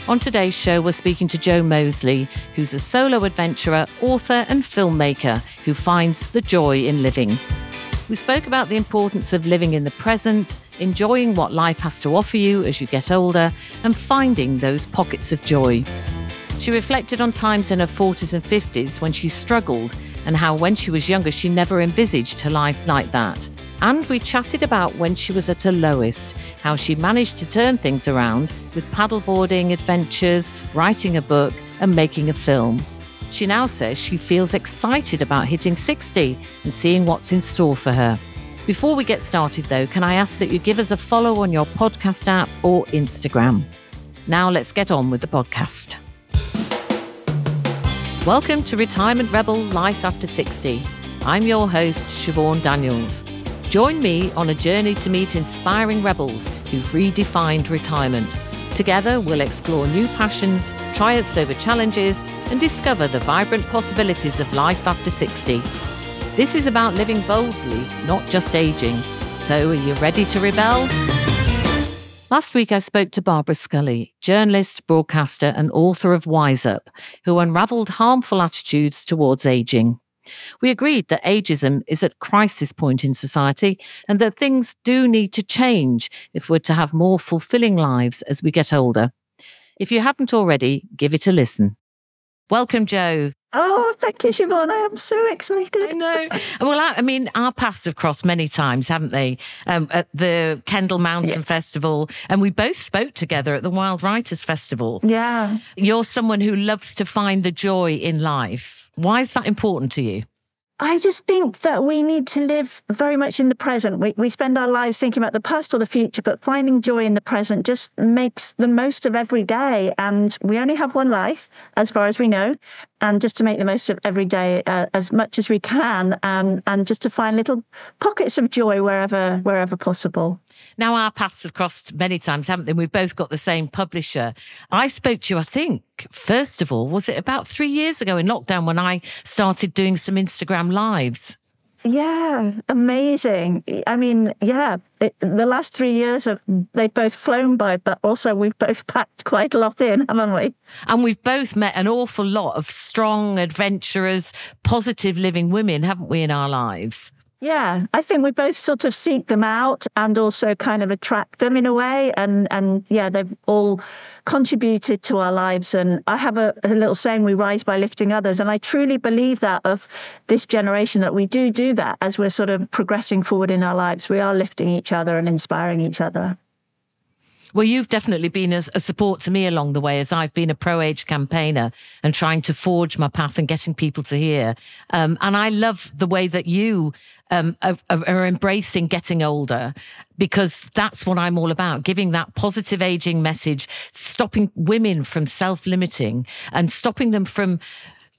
On today's show, we're speaking to Jo Moseley, who's a solo adventurer, author and filmmaker who finds the joy in living. We spoke about the importance of living in the present, enjoying what life has to offer you as you get older, and finding those pockets of joy. She reflected on times in her 40s and 50s when she struggled and how when she was younger she never envisaged her life like that. And we chatted about when she was at her lowest, how she managed to turn things around with paddleboarding adventures, writing a book and making a film. She now says she feels excited about hitting 60 and seeing what's in store for her. Before we get started though, can I ask that you give us a follow on your podcast app or Instagram? Now let's get on with the podcast. Welcome to Retirement Rebel Life After 60. I'm your host, Siobhan Daniels. Join me on a journey to meet inspiring rebels who've redefined retirement. Together, we'll explore new passions, triumphs over challenges, and discover the vibrant possibilities of life after 60. This is about living boldly, not just aging. So, are you ready to rebel? Last week, I spoke to Barbara Scully, journalist, broadcaster, and author of Wise Up, who unravelled harmful attitudes towards aging. We agreed that ageism is at crisis point in society and that things do need to change if we're to have more fulfilling lives as we get older. If you haven't already, give it a listen. Welcome, Jo. Oh, thank you, Siobhan. I am so excited. I know. Well, I mean, our paths have crossed many times, haven't they? At the Kendal Mountain Festival, and we both spoke together at the Wild Writers Festival. Yeah. You're someone who loves to find the joy in life. Why is that important to you? I just think that we need to live very much in the present. We spend our lives thinking about the past or the future, but finding joy in the present just makes the most of every day. And we only have one life, as far as we know, and just to make the most of every day as much as we can, and just to find little pockets of joy wherever possible. Now, our paths have crossed many times, haven't they? We've both got the same publisher. I spoke to you, I think, first of all, was it about 3 years ago in lockdown when I started doing some Instagram lives? Yeah, amazing. I mean, yeah, the last 3 years, they've both flown by, but also we've both packed quite a lot in, haven't we? And we've both met an awful lot of strong, adventurous, positive living women, haven't we, in our lives? Yeah, I think we both sort of seek them out and also kind of attract them in a way. And yeah, they've all contributed to our lives. And I have a little saying, we rise by lifting others. And I truly believe that of this generation, that we do that as we're sort of progressing forward in our lives. We are lifting each other and inspiring each other. Well, you've definitely been a support to me along the way as I've been a pro-age campaigner and trying to forge my path and getting people to hear. And I love the way that you are embracing getting older, because that's what I'm all about, giving that positive aging message, stopping women from self-limiting and stopping them from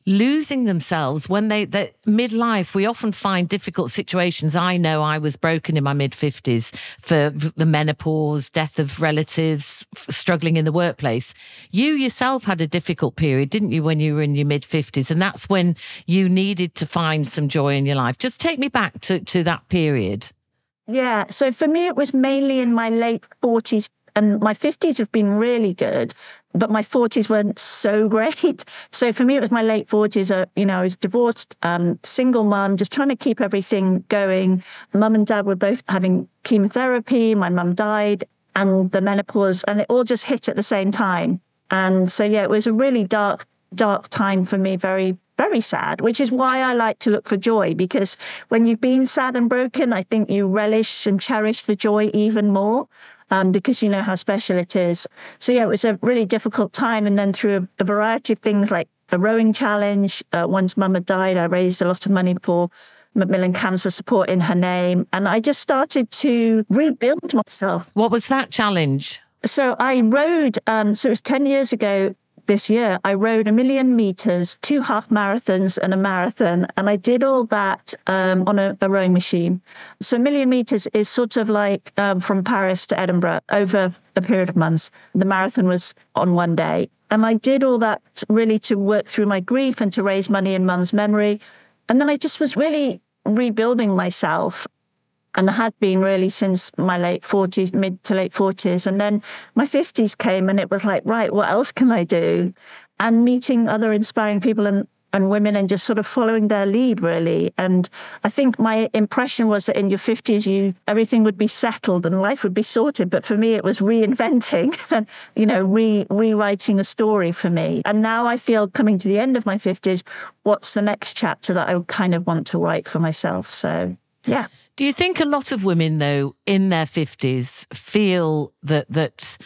losing themselves when they midlife. We often find difficult situations. I know I was broken in my mid-50s for the menopause, death of relatives, struggling in the workplace. You yourself had a difficult period, didn't you, when you were in your mid-50s? And that's when you needed to find some joy in your life. Just take me back to that period. Yeah, so for me, it was mainly in my late 40s. And my 50s have been really good, but my 40s weren't so great. So for me, it was my late 40s. I was divorced, single mum, just trying to keep everything going. Mum and dad were both having chemotherapy. My mum died, and the menopause, and it all just hit at the same time. And so, yeah, it was a really dark time for me, very, very sad, which is why I like to look for joy, because when you've been sad and broken, I think you relish and cherish the joy even more. Because you know how special it is. So yeah, it was a really difficult time. And then through a variety of things like the rowing challenge, once Mum had died, I raised a lot of money for Macmillan Cancer Support in her name. And I just started to rebuild myself. What was that challenge? So I rowed, so it was 10 years ago this year, I rowed 1 million meters, 2 half marathons and a marathon. And I did all that on a rowing machine. So 1 million meters is sort of like from Paris to Edinburgh over a period of months. The marathon was on one day. And I did all that really to work through my grief and to raise money in Mum's memory. And then I just was really rebuilding myself. and had been really since my late 40s, mid to late 40s. And then my 50s came and it was like, right, what else can I do? And meeting other inspiring people and women and just sort of following their lead, really. And I think my impression was that in your 50s, everything would be settled and life would be sorted. But for me, it was reinventing and, rewriting a story for me. And now I feel coming to the end of my 50s, what's the next chapter that I kind of want to write for myself? So, yeah. Do you think a lot of women, though, in their 50s feel that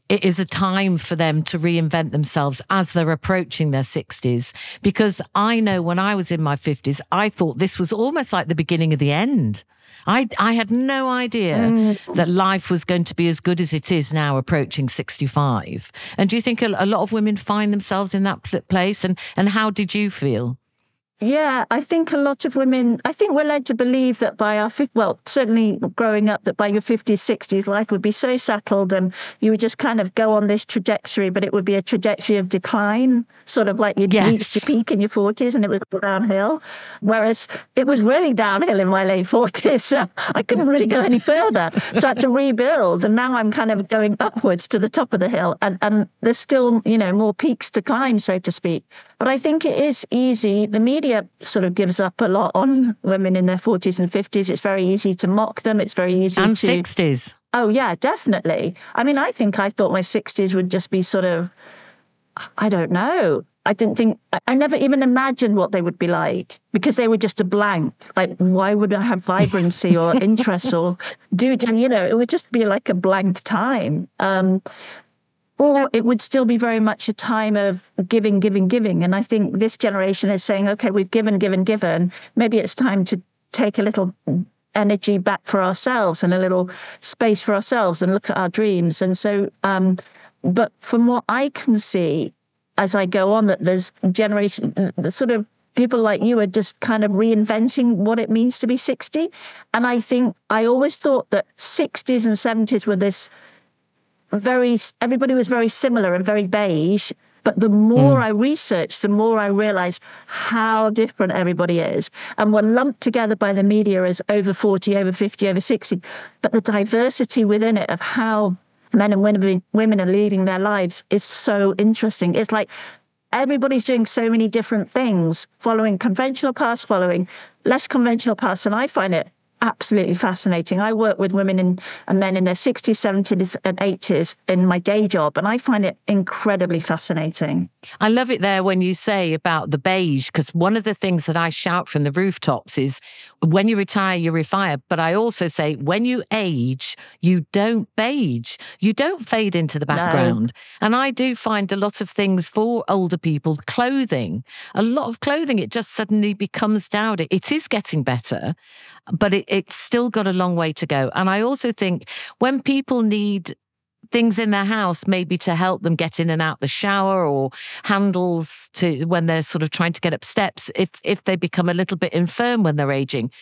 it is a time for them to reinvent themselves as they're approaching their 60s? Because I know when I was in my 50s, I thought this was almost like the beginning of the end. I had no idea that life was going to be as good as it is now approaching 65. And do you think a lot of women find themselves in that place? And how did you feel? Yeah, I think a lot of women, I think we're led to believe that by our, certainly growing up, that by your 50s, 60s, life would be so settled and you would just kind of go on this trajectory, but it would be a trajectory of decline, sort of like you'd reached your peak in your 40s and it would go downhill. Whereas it was really downhill in my late 40s. So I couldn't really go any further. So I had to rebuild. And now I'm kind of going upwards to the top of the hill. And there's still, more peaks to climb, so to speak. But I think it is easy. The media sort of gives up a lot on women in their 40s and 50s. It's very easy to mock them. It's very easy and 60s. Oh, yeah, definitely. I mean, I thought my 60s would just be sort of, I don't know. I never even imagined what they would be like because they were just a blank. Like, why would I have vibrancy or interest or it would just be like a blank time. Or it would still be very much a time of giving. And I think this generation is saying, okay, we've given. Maybe it's time to take a little energy back for ourselves and a little space for ourselves and look at our dreams. And so, but from what I can see as I go on, that there's the sort of people like you are just kind of reinventing what it means to be 60. And I think I always thought that 60s and 70s were this everybody was very similar and very beige. But the more I researched, the more I realized how different everybody is. And we're lumped together by the media as over 40, over 50, over 60. But the diversity within it of how men and women are leading their lives is so interesting. It's like everybody's doing so many different things, following conventional paths, following less conventional paths. And I find it absolutely fascinating. I work with women and men in their 60s, 70s and 80s in my day job, and I find it incredibly fascinating. I love it there when you say about the beige, because one of the things that I shout from the rooftops is when you retire, you refire. But I also say when you age, you don't beige. You don't fade into the background. No. And I do find a lot of things for older people, clothing, a lot of clothing, it just suddenly becomes dowdy. It is getting better, but it's still got a long way to go. And I also think when people need things in their house, maybe to help them get in and out the shower, or handles to when they're sort of trying to get up steps, if they become a little bit infirm when they're aging,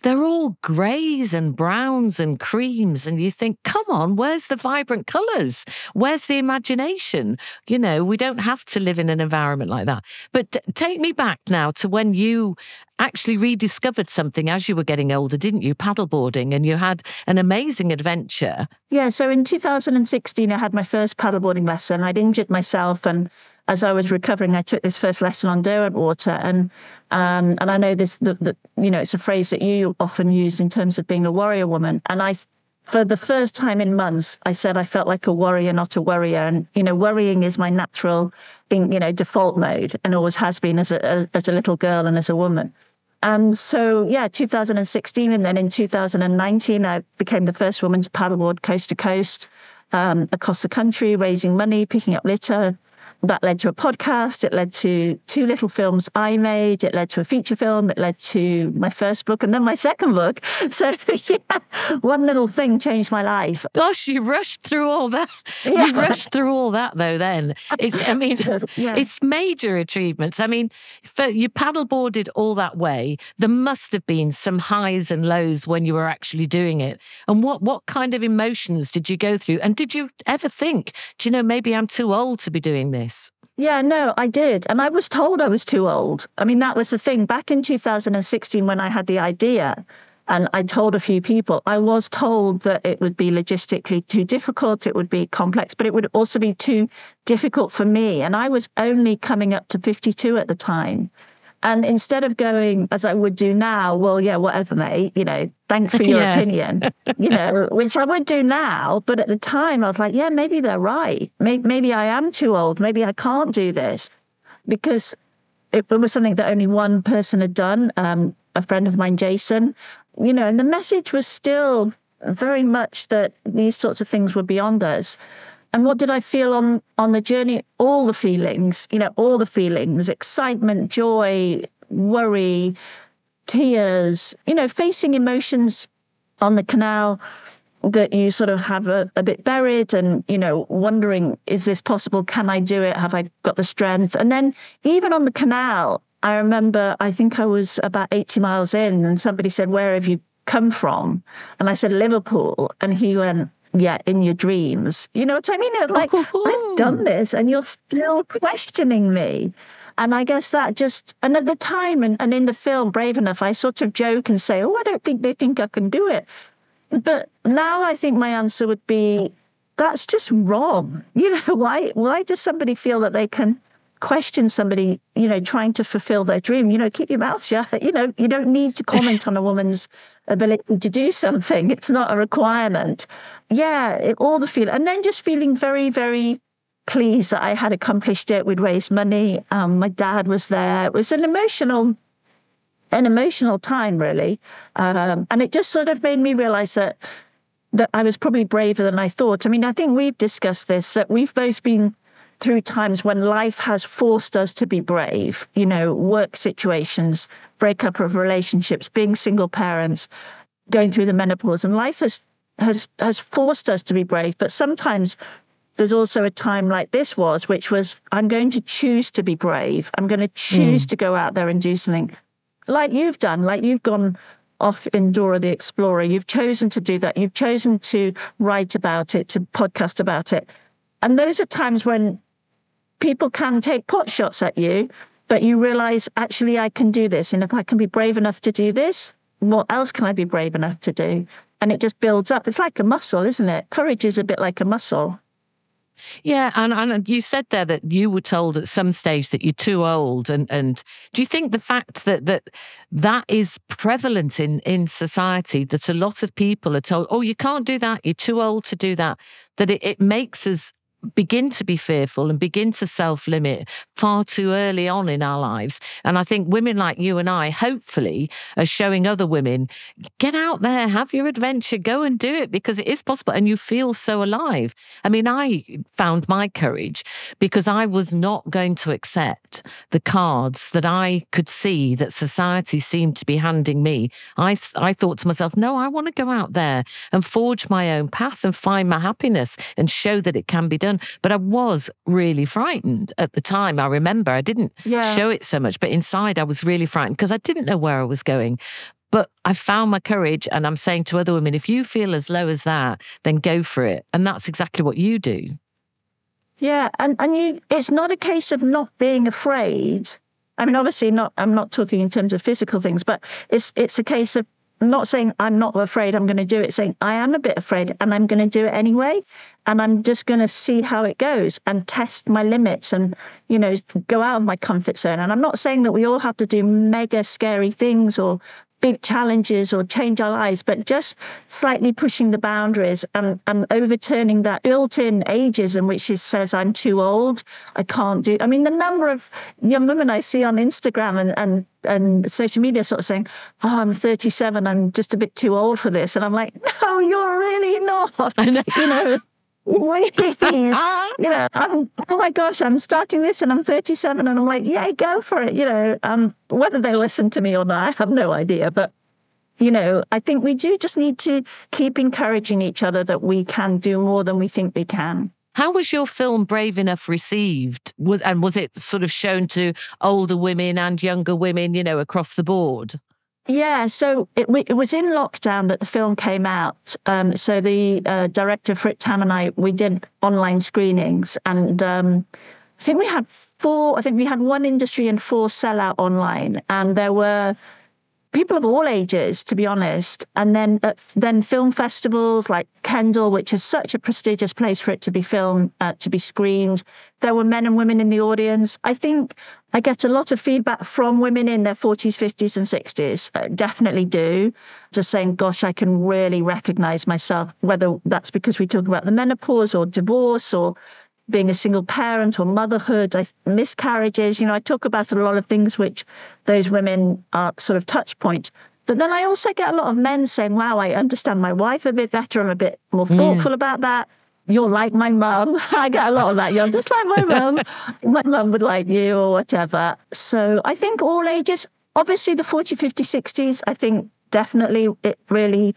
they're all greys and browns and creams. And you think, come on, where's the vibrant colours? Where's the imagination? We don't have to live in an environment like that. But take me back now to when you actually rediscovered something as you were getting older, didn't you? Paddleboarding, and you had an amazing adventure. Yeah, so in 2016, I had my first paddleboarding lesson. I'd injured myself, and as I was recovering, I took this first lesson on Derwentwater. And I know this, it's a phrase that you often use in terms of being a warrior woman. And for the first time in months, I said I felt like a warrior, not a worrier. And, worrying is my natural, default mode, and always has been as a little girl and as a woman. And so, 2016, and then in 2019, I became the first woman to paddleboard coast to coast across the country, raising money, picking up litter. That led to a podcast. It led to 2 little films I made. It led to a feature film. It led to my first book and then my second book. So, one little thing changed my life. Gosh, you rushed through all that. Yeah. You rushed through all that, though, then. It's major achievements. I mean, you paddleboarded all that way. There must have been some highs and lows when you were actually doing it. And what kind of emotions did you go through? And did you ever think, maybe I'm too old to be doing this? Yeah, no, I did. And I was told I was too old. I mean, that was the thing. Back in 2016, when I had the idea, And I told a few people, I was told that it would be logistically too difficult, it would be complex, but it would also be too difficult for me. And I was only coming up to 52 at the time. And instead of going, as I would do now, well, yeah, whatever, mate, thanks for your opinion, which I would do now. But at the time, I was like, yeah, maybe they're right. Maybe I am too old. Maybe I can't do this. Because it was something that only one person had done, a friend of mine, Jason, and the message was still very much that these sorts of things were beyond us. And what did I feel on the journey? All the feelings, excitement, joy, worry, tears, facing emotions on the canal that you sort of have a bit buried and, wondering, is this possible? Can I do it? Have I got the strength? And then even on the canal, I remember, I think I was about 80 miles in and somebody said, where have you come from? And I said, Liverpool. And he went, yeah, in your dreams. You know what I mean? Like, I've done this and you're still questioning me. And I guess that and at the time and in the film, Brave Enough, I sort of joke and say, I don't think they think I can do it. But now I think my answer would be, that's just wrong. Why does somebody feel that they can question somebody, trying to fulfill their dream? Keep your mouth shut. You don't need to comment on a woman's ability to do something. It's not a requirement. Yeah, all the feeling. And then just feeling very, very pleased that I had accomplished it. We'd raised money. My dad was there. It was an emotional time, really. And it just sort of made me realize that I was probably braver than I thought. I mean, I think we've discussed this, that we've both been through times when life has forced us to be brave, work situations, breakup of relationships, being single parents, going through the menopause. And life has forced us to be brave. But sometimes there's also a time like this which was, I'm going to choose to be brave. I'm going to choose to go out there and do something like you've done, like you've gone off in Dora the Explorer. You've chosen to do that. You've chosen to write about it, to podcast about it. And those are times when people can take pot shots at you, but you realize, actually, I can do this. And if I can be brave enough to do this, what else can I be brave enough to do? And it just builds up. It's like a muscle, isn't it? Courage is a bit like a muscle. Yeah, and you said there that you were told at some stage that you're too old. And do you think the fact that is prevalent in society, that a lot of people are told, oh, you can't do that, you're too old to do that, that it makes us begin to be fearful and begin to self-limit far too early on in our lives? And I think women like you and I, hopefully, are showing other women, get out there, have your adventure, go and do it, because it is possible and you feel so alive. I mean, I found my courage because I was not going to accept the cards that I could see that society seemed to be handing me. I thought to myself, no, I want to go out there and forge my own path and find my happiness and show that it can be done. But I was really frightened at the time. I remember I didn't show it so much, but inside I was really frightened because I didn't know where I was going. But I found my courage, and I'm saying to other women, if you feel as low as that, then go for it. And that's exactly what you do. Yeah, and it's not a case of not being afraid. I mean, obviously I'm not talking in terms of physical things, but it's a case of not saying I'm not afraid, I'm going to do it, saying I am a bit afraid and I'm going to do it anyway. And I'm just going to see how it goes and test my limits and, go out of my comfort zone. And I'm not saying that we all have to do mega scary things or big challenges or change our lives, but just slightly pushing the boundaries and overturning that built-in ageism, which says I'm too old, I can't do. I mean, the number of young women I see on Instagram and social media sort of saying, oh, I'm 37, I'm just a bit too old for this. And I'm like, no, you're really not. Oh my gosh, I'm starting this and I'm 37 and I'm like, yeah, go for it. Whether they listen to me or not, I have no idea. But, I think we do just need to keep encouraging each other that we can do more than we think we can. How was your film Brave Enough received? And was it sort of shown to older women and younger women, across the board? Yeah, so it was in lockdown that the film came out. So the director, Frit Tam, and I, we did online screenings. And I think we had one industry and 4 sellout online. And there were people of all ages, to be honest. And then film festivals like Kendal, which is such a prestigious place for it to be filmed, to be screened. There were men and women in the audience. I think I get a lot of feedback from women in their 40s, 50s and 60s. Definitely do. Just saying, gosh, I can really recognize myself, whether that's because we talk about the menopause or divorce or being a single parent or motherhood, miscarriages. I talk about a lot of things which those women are sort of touch point. But then I also get a lot of men saying, wow, I understand my wife a bit better. I'm a bit more thoughtful about that. You're like my mum. I get a lot of that. You're just like my mum. My mum would like you or whatever. So I think all ages, obviously the 40, 50, 60s, I think definitely it really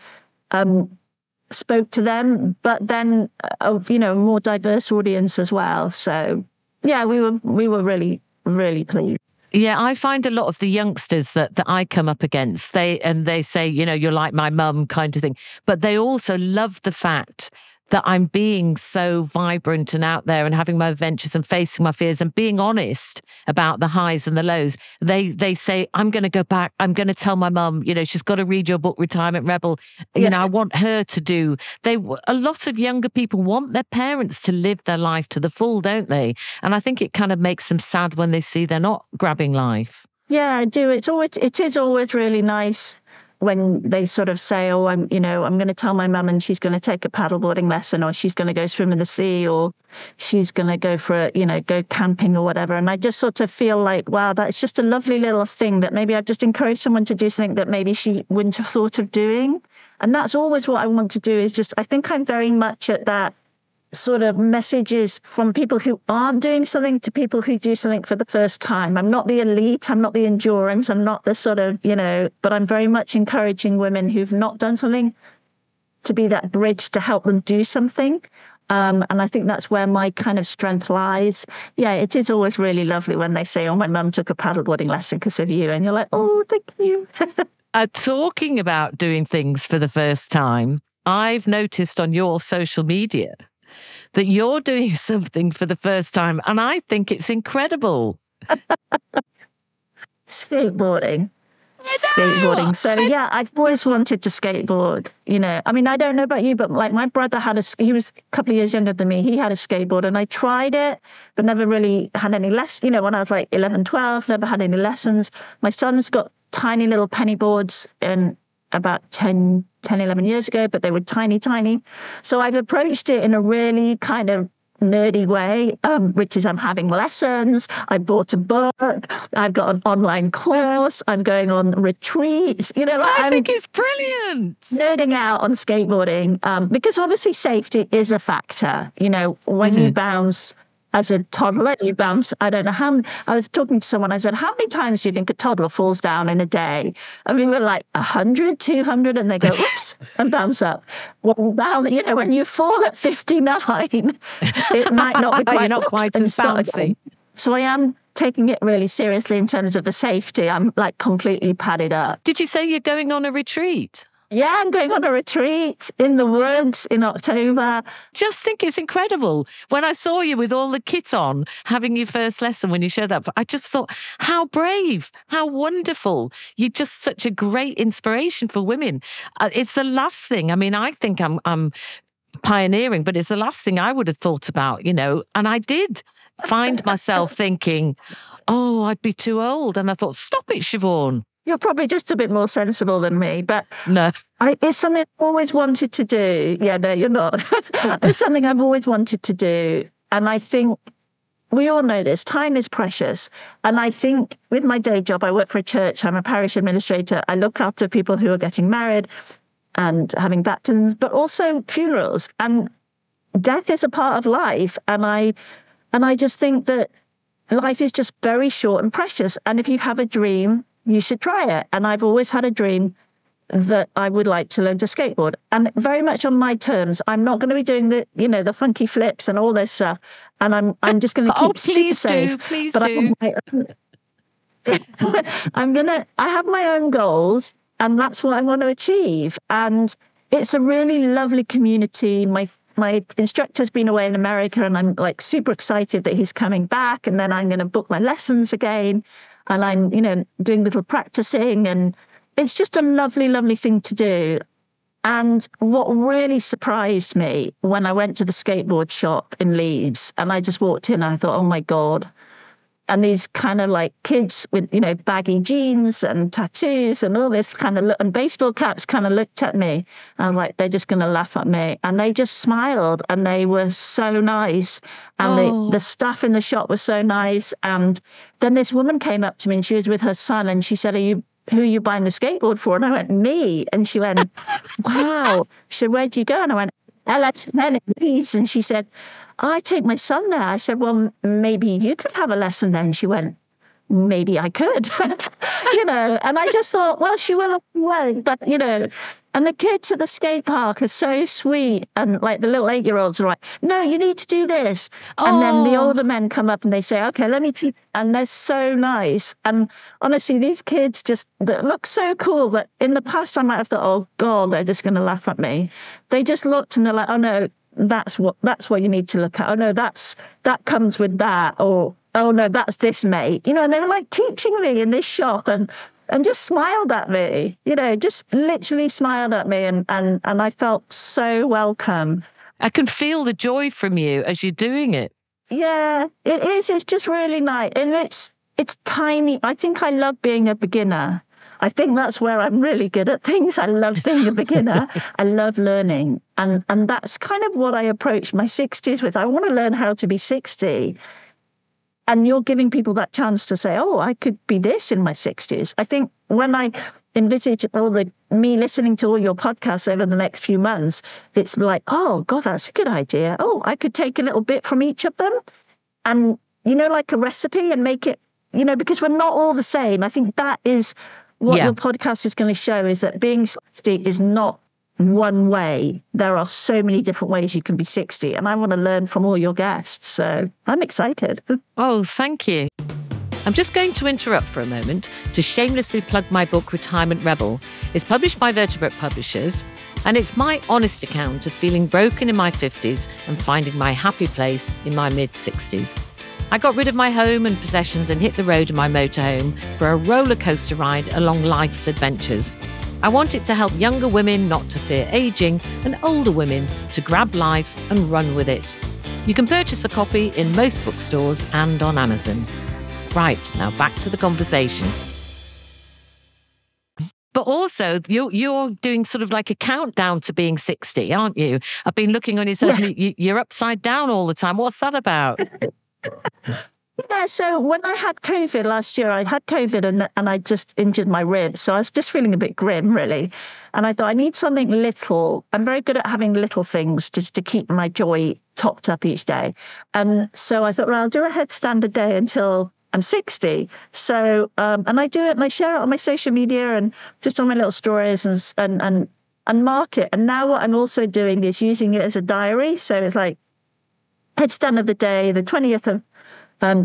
spoke to them, but then a more diverse audience as well. So yeah, we were really, really pleased. Yeah, I find a lot of the youngsters that I come up against, they say, you're like my mum kind of thing, but they also love the fact that I'm being so vibrant and out there and having my adventures and facing my fears and being honest about the highs and the lows. They say, I'm going to go back. I'm going to tell my mum, she's got to read your book, Retirement Rebel. Yes. I want her to do. A lot of younger people want their parents to live their life to the full, don't they? And I think it kind of makes them sad when they see they're not grabbing life. Yeah, I do. It is always really nice when they sort of say, oh, I'm going to tell my mum and she's going to take a paddleboarding lesson, or she's going to go swim in the sea, or she's going to go for go camping or whatever. And I just sort of feel like, wow, that's just a lovely little thing that maybe I've just encouraged someone to do something that maybe she wouldn't have thought of doing. And that's always what I want to do, is just, I think I'm very much at that sort of messages from people who aren't doing something to people who do something for the first time. I'm not the elite, I'm not the endurance, I'm not the sort of, but I'm very much encouraging women who've not done something to be that bridge to help them do something. And I think that's where my kind of strength lies. Yeah, it is always really lovely when they say, oh, my mum took a paddleboarding lesson because of you. And you're like, oh, thank you. Talking about doing things for the first time, I've noticed on your social media that you're doing something for the first time, and I think it's incredible. Skateboarding. So yeah, I've always wanted to skateboard. I mean, I don't know about you, but like my brother he was a couple of years younger than me. He had a skateboard, and I tried it, but never really had any lessons. When I was like 11, 12, never had any lessons. My son's got tiny little penny boards, and about 10, 11 years ago, but they were tiny. So I've approached it in a really kind of nerdy way, which is I'm having lessons. I bought a book. I've got an online course. I'm going on retreats. I think it's brilliant. Nerding out on skateboarding, because obviously safety is a factor. When you bounce as a toddler, you bounce, I don't know how, I was talking to someone, I said, how many times do you think a toddler falls down in a day? I mean, we're like 100, 200, and they go, oops, and bounce up. Well, when you fall at 59, it might not be quite, you're not quite as bouncy. So I am taking it really seriously in terms of the safety. I'm like completely padded up. Did you say you're going on a retreat? Yeah, I'm going on a retreat in the woods in October. Just think it's incredible. When I saw you with all the kit on, having your first lesson when you showed up, I just thought, how brave, how wonderful. You're just such a great inspiration for women. It's the last thing. I mean, I think I'm pioneering, but it's the last thing I would have thought about, and I did find myself thinking, oh, I'd be too old. And I thought, stop it, Siobhan. You're probably just a bit more sensible than me, but no, it's something I've always wanted to do. Yeah, no, you're not. It's something I've always wanted to do. And I think we all know this. Time is precious. And I think with my day job, I work for a church. I'm a parish administrator. I look after people who are getting married and having baptisms, but also funerals. And death is a part of life. And I just think that life is just very short and precious. And if you have a dream, you should try it. And I've always had a dream that I would like to learn to skateboard, and very much on my terms. I'm not going to be doing the funky flips and all this stuff. And I'm just going to keep please super safe. Please do. I have my own goals, and that's what I want to achieve. And it's a really lovely community. My instructor's been away in America, and I'm like super excited that he's coming back. And then I'm going to book my lessons again. And I'm, doing little practicing, and, it's just a lovely, lovely thing to do. And what really surprised me when I went to the skateboard shop in Leeds, and I just walked in and I thought, oh my God. And these kind of like kids with, baggy jeans and tattoos and all this kind of, and baseball caps kind of looked at me. And I'm like, they're just going to laugh at me. And they just smiled and they were so nice. And the staff in the shop was so nice. And then this woman came up to me and she was with her son and she said, who are you buying the skateboard for? And I went, me. And she went, wow. She said, where do you go? And I went, LS10 in Leeds. And she said, I take my son there. I said, well, maybe you could have a lesson then. She went, maybe I could, and I just thought, well, she will, but, and the kids at the skate park are so sweet. And like the little 8-year-olds are like, no, you need to do this. And then the older men come up and they say, okay, let me teach. And they're so nice. And honestly, these kids that look so cool that in the past I might have thought, oh God, they're just going to laugh at me. They just looked and they're like, oh no, that's what you need to look at. Oh no, that comes with that. Or, oh no, that's this, mate. And they were like teaching me in this shop and just smiled at me, just literally smiled at me. And I felt so welcome. I can feel the joy from you as you're doing it. Yeah, it is. It's just really nice. And it's tiny. I think I love being a beginner. I think that's where I'm really good at things. I love being a beginner. I love learning. And that's kind of what I approach my 60s with. I want to learn how to be 60. And you're giving people that chance to say, oh, I could be this in my 60s. I think when I envisage me listening to all your podcasts over the next few months, it's like, oh, God, that's a good idea. Oh, I could take a little bit from each of them and, like a recipe and make it, because we're not all the same. I think that is what your podcast is going to show, is that being 60 is not one way. There are so many different ways you can be 60. And I want to learn from all your guests. So I'm excited. Oh, thank you. I'm just going to interrupt for a moment to shamelessly plug my book, Retirement Rebel. It's published by Vertebrate Publishers, and it's my honest account of feeling broken in my 50s and finding my happy place in my mid-60s. I got rid of my home and possessions and hit the road in my motorhome for a roller coaster ride along life's adventures. I want it to help younger women not to fear aging and older women to grab life and run with it. You can purchase a copy in most bookstores and on Amazon. Right, now back to the conversation. But also, you're doing sort of like a countdown to being 60, aren't you? I've been looking on your social media. You're upside down all the time. What's that about? Yeah, so when I had COVID last year, I had COVID and I just injured my rib. So I was just feeling a bit grim, really. And I thought, I need something little. I'm very good at having little things just to keep my joy topped up each day. And so I thought, well, I'll do a headstand a day until I'm 60. So, and I do it and I share it on my social media and just on my little stories and mark it. And now what I'm also doing is using it as a diary. So it's like headstand of the day, the 20th of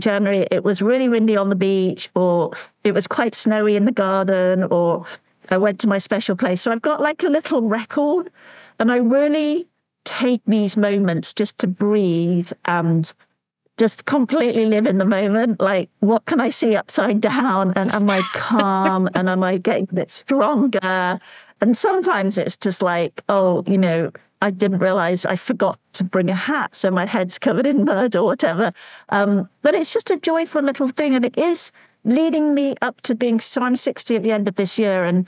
January, it was really windy on the beach, or it was quite snowy in the garden, or I went to my special place. So I've got like a little record, and I really take these moments just to breathe and just completely live in the moment. Like, what can I see upside down? And am I calm? And am I getting a bit stronger? And sometimes it's just like, oh, I didn't realize I forgot to bring a hat, so my head's covered in mud or whatever. But it's just a joyful little thing, and it is leading me up to being, so I'm 60 at the end of this year, and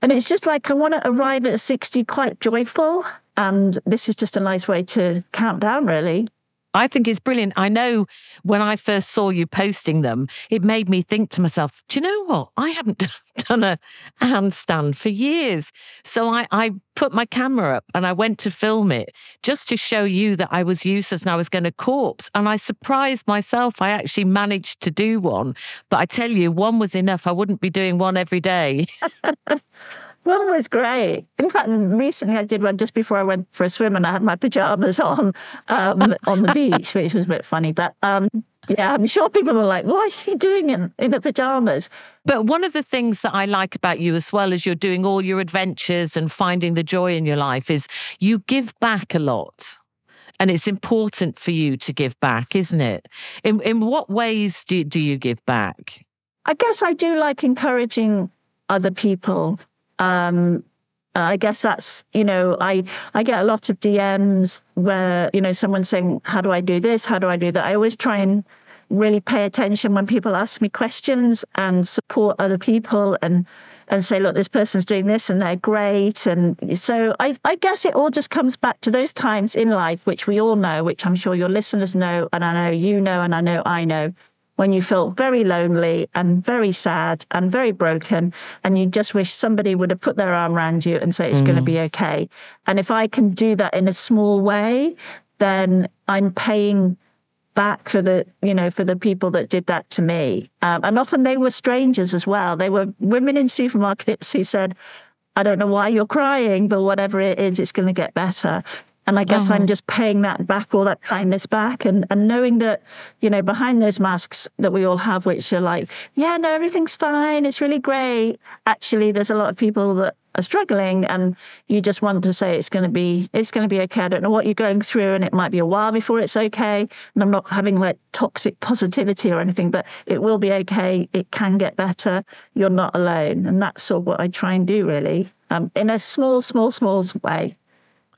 it's just like I want to arrive at 60 quite joyful, and this is just a nice way to count down, really. I think it's brilliant. I know when I first saw you posting them, it made me think to myself, do you know what? I haven't done a handstand for years. So I put my camera up and I went to film it just to show you that I was useless and I was going to corpse. And I surprised myself. I actually managed to do one. But I tell you, one was enough. I wouldn't be doing one every day. One was great. In fact, recently I did one just before I went for a swim, and I had my pajamas on the beach, which was a bit funny. But yeah, I'm sure people were like, "What is she doing in the pajamas?" But one of the things that I like about you, as well as you're doing all your adventures and finding the joy in your life, is you give back a lot. And it's important for you to give back, isn't it? In what ways do you give back? I guess I do like encouraging other people. I guess that's, I get a lot of DMs where, someone's saying, how do I do this? How do I do that? I always try and really pay attention when people ask me questions and support other people and say, look, this person's doing this and they're great. And so I guess it all just comes back to those times in life, which we all know, which I'm sure your listeners know, and I know you know, and I know, when you felt very lonely and very sad and very broken, and you just wish somebody would have put their arm around you and say, it's going to be okay. And if I can do that in a small way, then I'm paying back for the people that did that to me. And often they were strangers as well. They were women in supermarkets who said, I don't know why you're crying, but whatever it is, it's going to get better. And I guess I'm just paying that back, all that kindness back, and knowing that, behind those masks that we all have, which are like, yeah, no, everything's fine, it's really great. Actually, there's a lot of people that are struggling, and you just want to say it's going to be okay. I don't know what you're going through, and it might be a while before it's okay. And I'm not having like toxic positivity or anything, but it will be okay. It can get better. You're not alone. And that's sort of what I try and do, really, in a small way.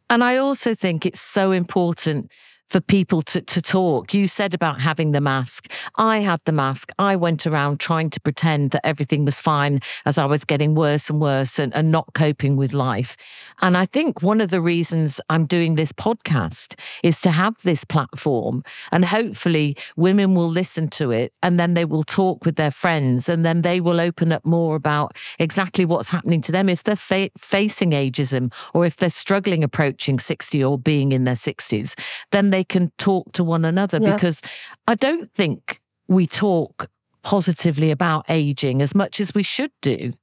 And I also think it's so important for people to talk. You said about having the mask. I had the mask. I went around trying to pretend that everything was fine as I was getting worse and worse and not coping with life. And I think one of the reasons I'm doing this podcast is to have this platform, and hopefully women will listen to it, and then they will talk with their friends, and then they will open up more about exactly what's happening to them if they're facing ageism, or if they're struggling approaching 60 or being in their 60s. Then they can talk to one another, because I don't think we talk positively about aging as much as we should do.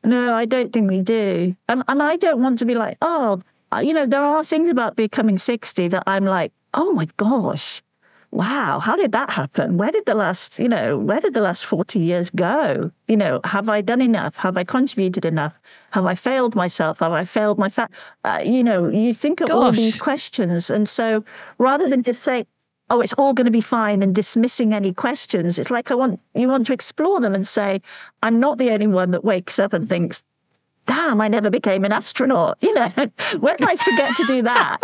No, I don't think we do. And I don't want to be like, there are things about becoming 60 that I'm like, oh my gosh, wow, how did that happen? Where did the last 40 years go? Have I done enough? Have I contributed enough? Have I failed myself? Have I failed my you think of all these questions. And so rather than just say, oh, it's all going to be fine, and dismissing any questions, it's like you want to explore them and say, I'm not the only one that wakes up and thinks, damn, I never became an astronaut. When I forget to do that,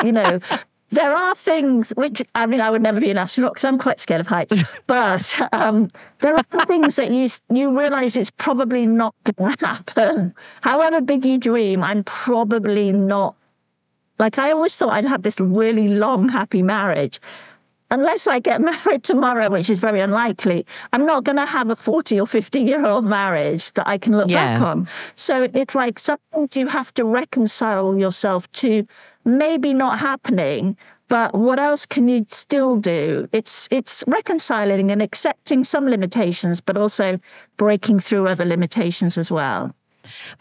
there are things which, I would never be an astronaut because I'm quite scared of heights, but there are things that you realize it's probably not going to happen. However big you dream, I'm probably not. Like, I always thought I'd have this really long, happy marriage. Unless I get married tomorrow, which is very unlikely, I'm not going to have a 40 or 50-year-old marriage that I can look back on. So it's like something you have to reconcile yourself to maybe not happening, but what else can you still do? It's reconciling and accepting some limitations, but also breaking through other limitations as well.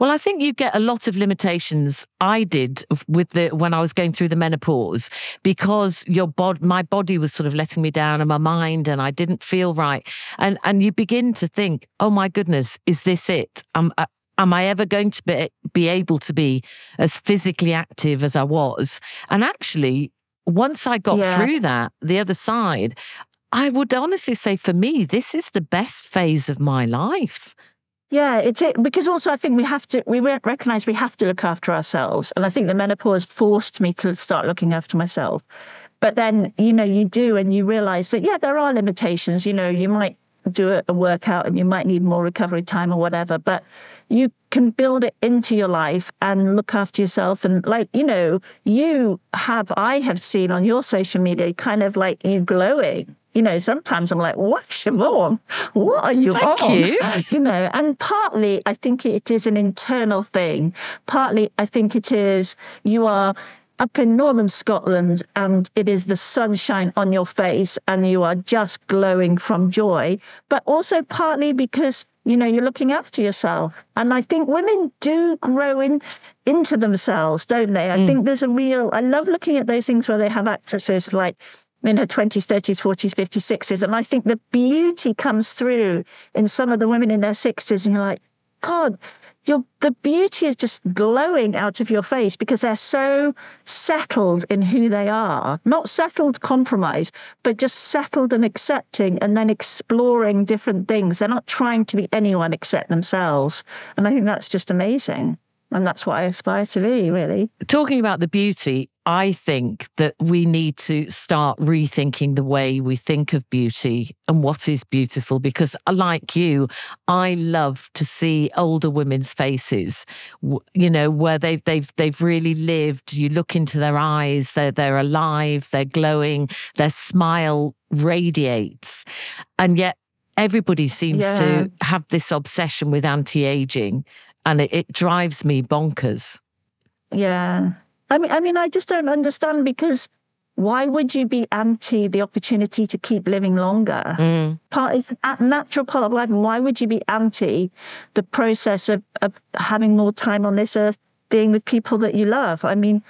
Well, I think you get a lot of limitations. I did when I was going through the menopause, because my body was sort of letting me down, and my mind, and I didn't feel right. And you begin to think, oh my goodness, is this it? Am I ever going to be able to be as physically active as I was? And actually, once I got through that, the other side, I would honestly say for me, this is the best phase of my life. Yeah, it's it. Because also I think we recognize we have to look after ourselves. And I think the menopause forced me to start looking after myself. But then, you do, and you realize that, there are limitations. You might do a workout and you might need more recovery time or whatever, but you can build it into your life and look after yourself. And I have seen on your social media kind of like you glowing. Sometimes I'm like, what, Siobhan? What are you on? Thank you. And partly I think it is an internal thing. Partly I think it is you are up in northern Scotland and it is the sunshine on your face and you are just glowing from joy. But also partly because, you're looking after yourself. And I think women do grow into themselves, don't they? I think there's I love looking at those things where they have actresses like in her 20s, 30s, 40s, 50s, 60s. And I think the beauty comes through in some of the women in their 60s. And you're like, God, the beauty is just glowing out of your face because they're so settled in who they are. Not settled compromise, but just settled and accepting and then exploring different things. They're not trying to be anyone except themselves. And I think that's just amazing. And that's what I aspire to be, really. Talking about the beauty, I think that we need to start rethinking the way we think of beauty and what is beautiful, because like you, I love to see older women's faces, you know, where they've really lived. You look into their eyes, they're alive, they're glowing, their smile radiates. And yet everybody seems to have this obsession with anti-aging. And it drives me bonkers. Yeah. I mean, I just don't understand, because why would you be anti the opportunity to keep living longer? It's a natural part of life. And why would you be anti the process of having more time on this earth, being with people that you love? I mean,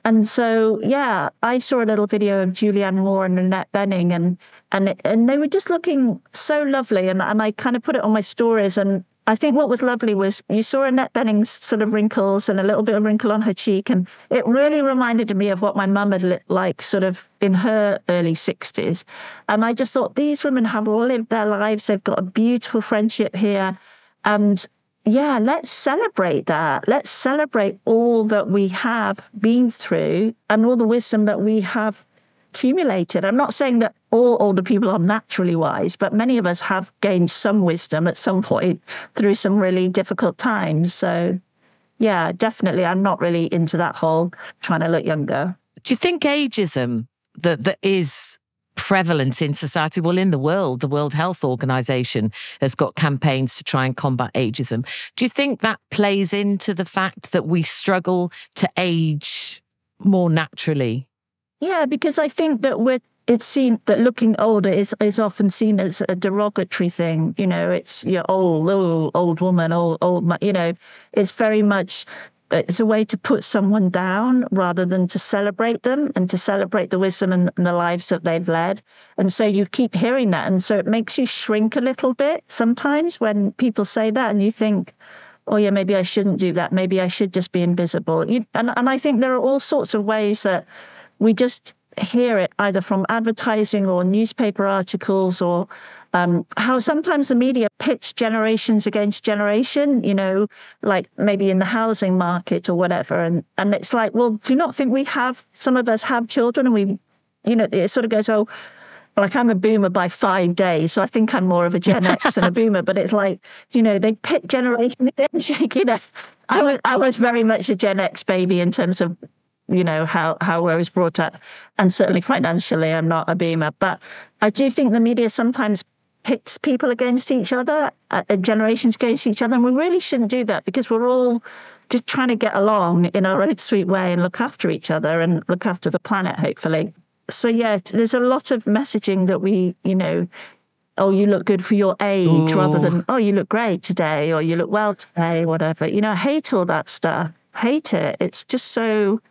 and so, yeah, I saw a little video of Julianne Moore and Annette Bening, and they were just looking so lovely. And I kind of put it on my stories, and I think what was lovely was you saw Annette Bening's sort of wrinkles and a little bit of wrinkle on her cheek. And it really reminded me of what my mum had looked like sort of in her early 60s. And I just thought, these women have all lived their lives. They've got a beautiful friendship here. And yeah, let's celebrate that. Let's celebrate all that we have been through and all the wisdom that we have accumulated. I'm not saying that all older people are naturally wise, but many of us have gained some wisdom at some point through some really difficult times. So yeah, definitely, I'm not really into that whole trying to look younger. Do you think ageism that is prevalent in society, well, in the World Health Organization has got campaigns to try and combat ageism. Do you think that plays into the fact that we struggle to age more naturally? Yeah, because I think that it's seen that looking older is often seen as a derogatory thing. You know, it's you're old woman, old. You know, it's very much it's a way to put someone down rather than to celebrate them and to celebrate the wisdom and the lives that they've led. And so you keep hearing that, and so it makes you shrink a little bit sometimes when people say that, and you think, oh yeah, maybe I shouldn't do that. Maybe I should just be invisible. And I think there are all sorts of ways that we just hear it either from advertising or newspaper articles, or how sometimes the media pitch generations against generation, you know, like maybe in the housing market or whatever. And it's like, well, do you not think some of us have children, and we, you know, it sort of goes, oh, like I'm a boomer by 5 days, so I think I'm more of a Gen X than a boomer. But it's like, you know, they pit generation against, you know, I was very much a Gen X baby in terms of, you know, how I was brought up. And certainly financially, I'm not a boomer. But I do think the media sometimes pits people against each other, generations against each other. And we really shouldn't do that, because we're all just trying to get along in our own sweet way and look after each other and look after the planet, hopefully. So, yeah, there's a lot of messaging that we, you know, oh, you look good for your age, rather than, oh, you look great today, or you look well today, whatever. You know, I hate all that stuff. Hate it. It's just so...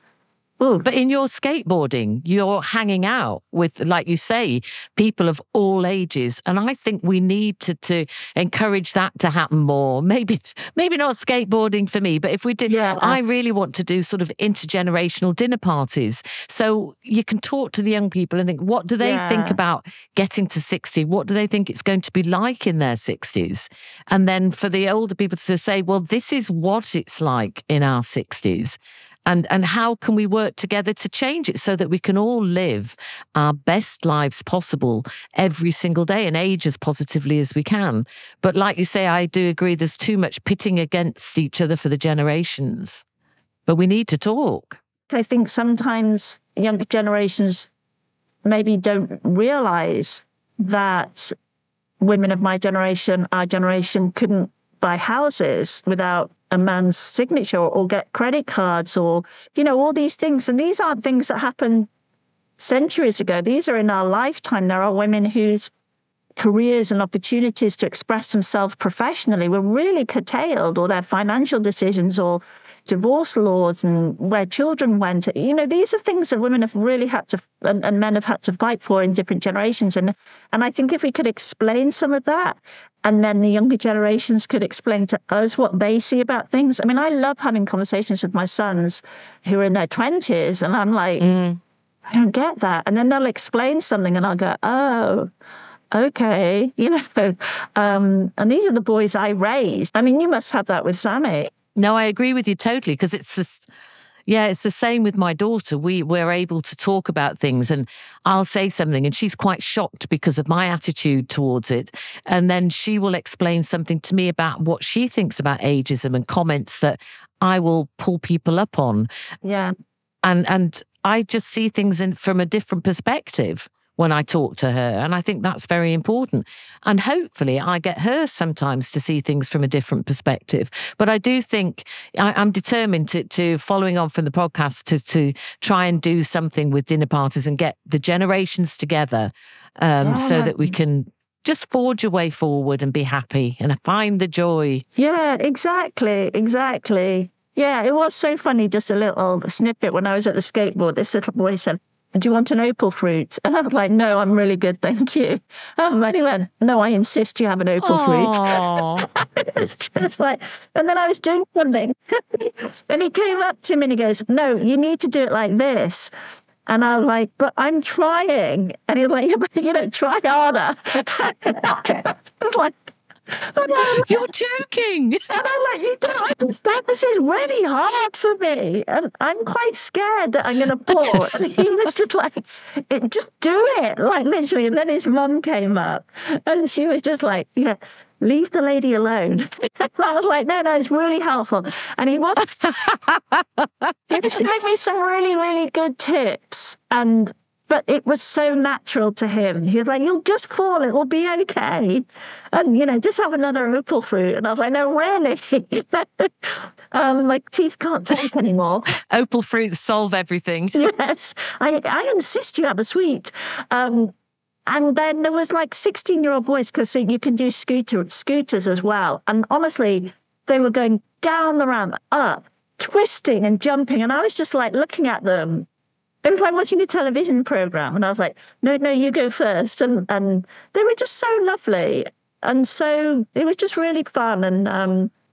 Ooh. But in your skateboarding, you're hanging out with, like you say, people of all ages. And I think we need to encourage that to happen more. Maybe not skateboarding for me, but if we did, I really want to do sort of intergenerational dinner parties. So you can talk to the young people and think, what do they think about getting to 60? What do they think it's going to be like in their 60s? And then for the older people to say, well, this is what it's like in our 60s. And how can we work together to change it so that we can all live our best lives possible every single day and age as positively as we can? But like you say, I do agree there's too much pitting against each other for the generations. But we need to talk. I think sometimes younger generations maybe don't realise that women of my generation, our generation, couldn't buy houses without a man's signature or get credit cards or, you know, all these things. And these aren't things that happened centuries ago. These are in our lifetime. There are women whose careers and opportunities to express themselves professionally were really curtailed, or their financial decisions, or, divorce laws and where children went. These are things that women have really had to, and men have had to fight for in different generations. And I think if we could explain some of that, and then the younger generations could explain to us what they see about things. I mean, I love having conversations with my sons who are in their 20s, and I'm like, I don't get that. And then they'll explain something and I'll go, oh, okay. And these are the boys I raised. I mean, you must have that with Sammy. No, I agree with you totally, because it's the same with my daughter. We're able to talk about things, and I'll say something and she's quite shocked because of my attitude towards it. And then she will explain something to me about what she thinks about ageism and comments that I will pull people up on. Yeah. And I just see things from a different perspective when I talk to her. And I think that's very important. And hopefully I get her sometimes to see things from a different perspective. But I do think I'm determined to following on from the podcast, to try and do something with dinner parties and get the generations together so that we can just forge a way forward and be happy and find the joy. Yeah, exactly. Yeah, it was so funny, just a little snippet when I was at the skateboard. This little boy said, do you want an opal fruit? And I was like, no, I'm really good, thank you. And he went, no, I insist you have an opal fruit. It's just like, and then I was doing something. And he came up to me and he goes, no, you need to do it like this. And I was like, but I'm trying. And he was like, yeah, but try harder. I was like, you're joking. And I'm like, you don't understand. This is really hard for me. And I'm quite scared that I'm going to fall. And he was just like, just do it. Like, literally. And then his mum came up and she was just like, leave the lady alone. I was like, no, it's really helpful. And he was giving me some really, really good tips. But it was so natural to him. He was like, you'll just fall, it will be okay. And, just have another opal fruit. And I was like, no, really? My teeth can't take anymore. Opal fruits solve everything. Yes. I insist you have a sweet. And then there was like 16-year-old boys, because you can do scooters as well. And honestly, they were going down the ramp, up, twisting and jumping. And I was just like looking at them. It was like watching a television program. And I was like, no, you go first. And they were just so lovely. And so it was just really fun. And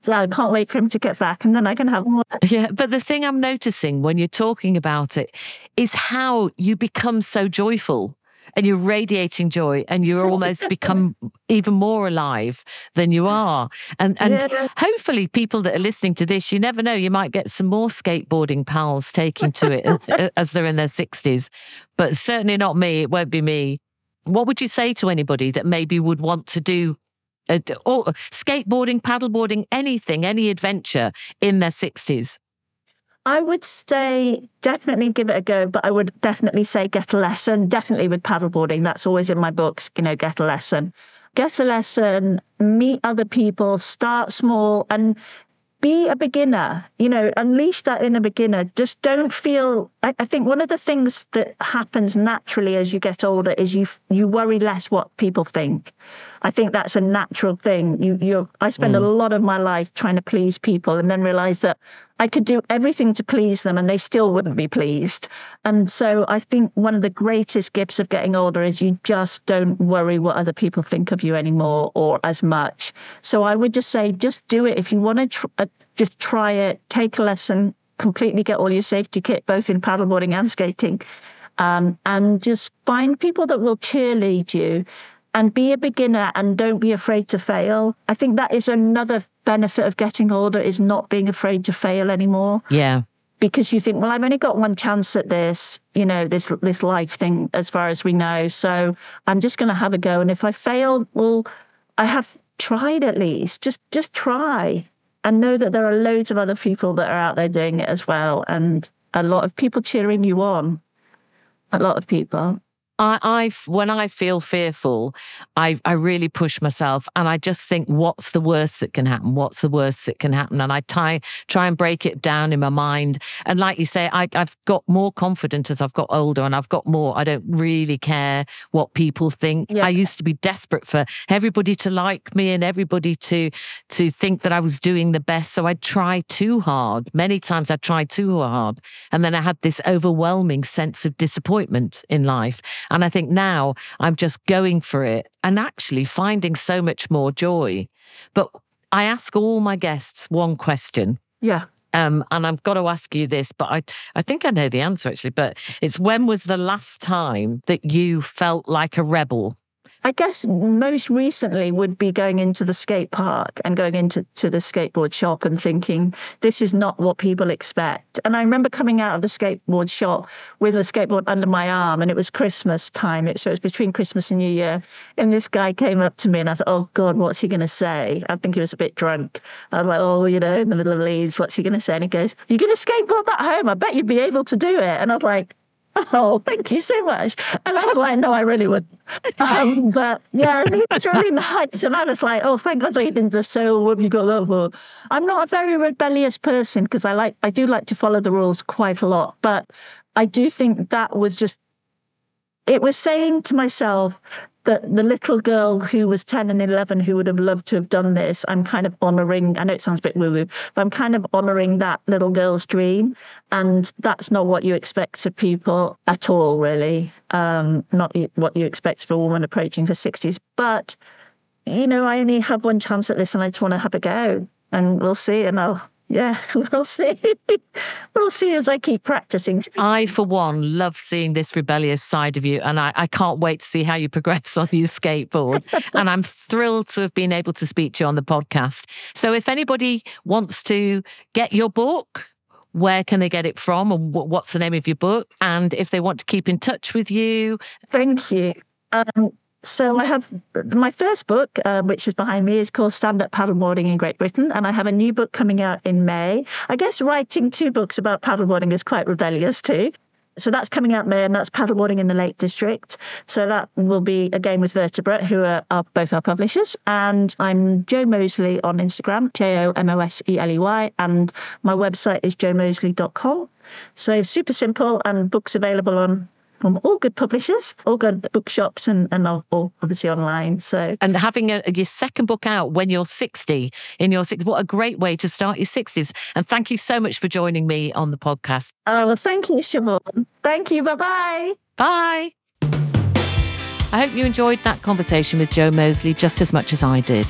I can't wait for him to get back. And then I can have more. Yeah, but the thing I'm noticing when you're talking about it is how you become so joyful. And you're radiating joy, and you almost become even more alive than you are. And hopefully people that are listening to this, you never know, you might get some more skateboarding pals taking to it as they're in their 60s. But certainly not me. It won't be me. What would you say to anybody that maybe would want to do skateboarding, paddleboarding, anything, any adventure in their 60s? I would say definitely give it a go, but I would definitely say get a lesson. Definitely with paddleboarding. That's always in my books, get a lesson. Get a lesson, meet other people, start small, and be a beginner. Unleash that inner beginner. Just don't feel... I think one of the things that happens naturally as you get older is you worry less what people think. I think that's a natural thing. I spend a lot of my life trying to please people, and then realize that I could do everything to please them and they still wouldn't be pleased. And so I think one of the greatest gifts of getting older is you just don't worry what other people think of you anymore or as much. So I would just say, just do it. If you want to just try it, take a lesson, completely get all your safety kit, both in paddleboarding and skating, and just find people that will cheerlead you. And be a beginner and don't be afraid to fail. I think that is another benefit of getting older, is not being afraid to fail anymore. Yeah. Because you think, well, I've only got one chance at this, this life thing as far as we know. So I'm just going to have a go. And if I fail, well, I have tried at least. Just try. And know that there are loads of other people that are out there doing it as well. And a lot of people cheering you on. A lot of people. When I feel fearful, I really push myself, and I just think, what's the worst that can happen? What's the worst that can happen? And I try and break it down in my mind. And like you say, I've got more confident as I've got older, and I've got more. I don't really care what people think. Yeah. I used to be desperate for everybody to like me and everybody to think that I was doing the best. So I'd try too hard. Many times I tried too hard. And then I had this overwhelming sense of disappointment in life. And I think now I'm just going for it and actually finding so much more joy. But I ask all my guests one question. Yeah. And I've got to ask you this, but I think I know the answer actually, but it's, when was the last time that you felt like a rebel? I guess most recently would be going into the skate park and going into the skateboard shop and thinking, this is not what people expect. And I remember coming out of the skateboard shop with a skateboard under my arm, and it was Christmas time. So it was between Christmas and New Year. And this guy came up to me and I thought, oh God, what's he going to say? I think he was a bit drunk. I was like, oh, in the middle of Leeds, what's he going to say? And he goes, you're going to skateboard that home? I bet you'd be able to do it. And I was like, oh, thank you so much. And I was like, no, I really wouldn't. But yeah, it's really nice. And I was like, oh, thank God they didn't just say, oh, what have you got that for? I'm not a very rebellious person because I do like to follow the rules quite a lot. But I do think that was just, it was saying to myself that the little girl who was 10 and 11 who would have loved to have done this, I'm kind of honouring, I know it sounds a bit woo-woo, but I'm kind of honouring that little girl's dream. And that's not what you expect of people at all, really. Not what you expect of a woman approaching her 60s. But, I only have one chance at this and I just want to have a go. And we'll see. And we'll see. We'll see as I keep practicing. I, for one, love seeing this rebellious side of you, and I can't wait to see how you progress on your skateboard. And I'm thrilled to have been able to speak to you on the podcast. So if anybody wants to get your book, where can they get it from, and what's the name of your book? And if they want to keep in touch with you? Thank you. So I have my first book, which is behind me, is called Stand Up Paddleboarding in Great Britain. And I have a new book coming out in May. I guess writing 2 books about paddleboarding is quite rebellious too. So that's coming out in May, and that's Paddleboarding in the Lake District. So that will be again with Vertebrate, who are both our publishers. And I'm Jo Moseley on Instagram, JoMoseley, and my website is jomoseley.com. So super simple, and books available from all good publishers, all good bookshops, and all obviously online. So, and having your second book out when you're 60, what a great way to start your 60s. And thank you so much for joining me on the podcast. Oh, well, thank you, Siobhan. Thank you. Bye-bye. Bye. I hope you enjoyed that conversation with Jo Moseley just as much as I did.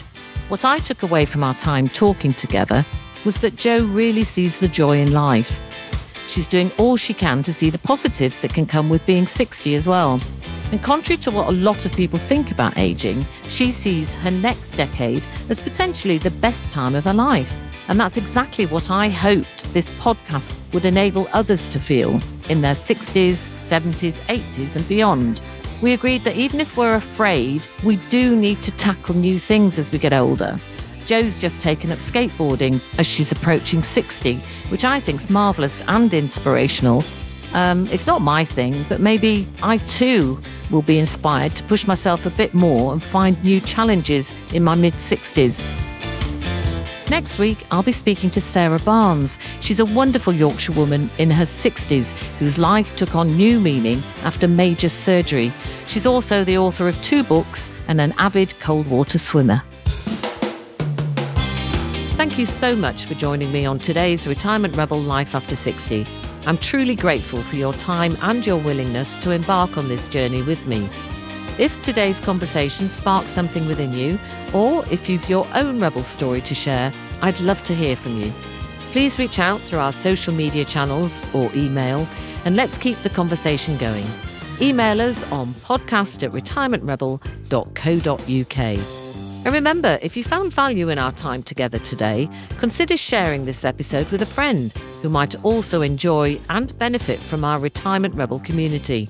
What I took away from our time talking together was that Jo really sees the joy in life. She's doing all she can to see the positives that can come with being 60 as well. And contrary to what a lot of people think about ageing, she sees her next decade as potentially the best time of her life. And that's exactly what I hoped this podcast would enable others to feel in their 60s, 70s, 80s and beyond. We agreed that even if we're afraid, we do need to tackle new things as we get older. Jo's just taken up skateboarding as she's approaching 60, which I think is marvellous and inspirational. It's not my thing, but maybe I too will be inspired to push myself a bit more and find new challenges in my mid-60s. Next week, I'll be speaking to Sarah Barnes. She's a wonderful Yorkshire woman in her 60s whose life took on new meaning after major surgery. She's also the author of 2 books and an avid cold water swimmer. Thank you so much for joining me on today's Retirement Rebel Life After 60. I'm truly grateful for your time and your willingness to embark on this journey with me. If today's conversation sparks something within you, or if you've your own rebel story to share, I'd love to hear from you. Please reach out through our social media channels or email, and let's keep the conversation going. Email us on podcast@retirementrebel.co.uk. And remember, if you found value in our time together today, consider sharing this episode with a friend who might also enjoy and benefit from our Retirement Rebel community.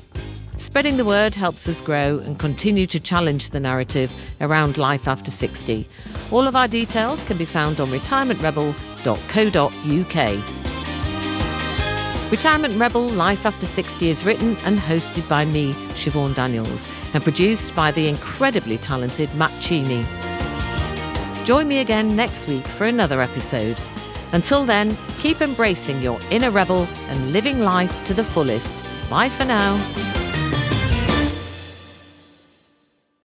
Spreading the word helps us grow and continue to challenge the narrative around life after 60. All of our details can be found on retirementrebel.co.uk. Retirement Rebel Life After 60 is written and hosted by me, Siobhan Daniels, and produced by the incredibly talented Matt Cheney. Join me again next week for another episode. Until then, keep embracing your inner rebel and living life to the fullest. Bye for now.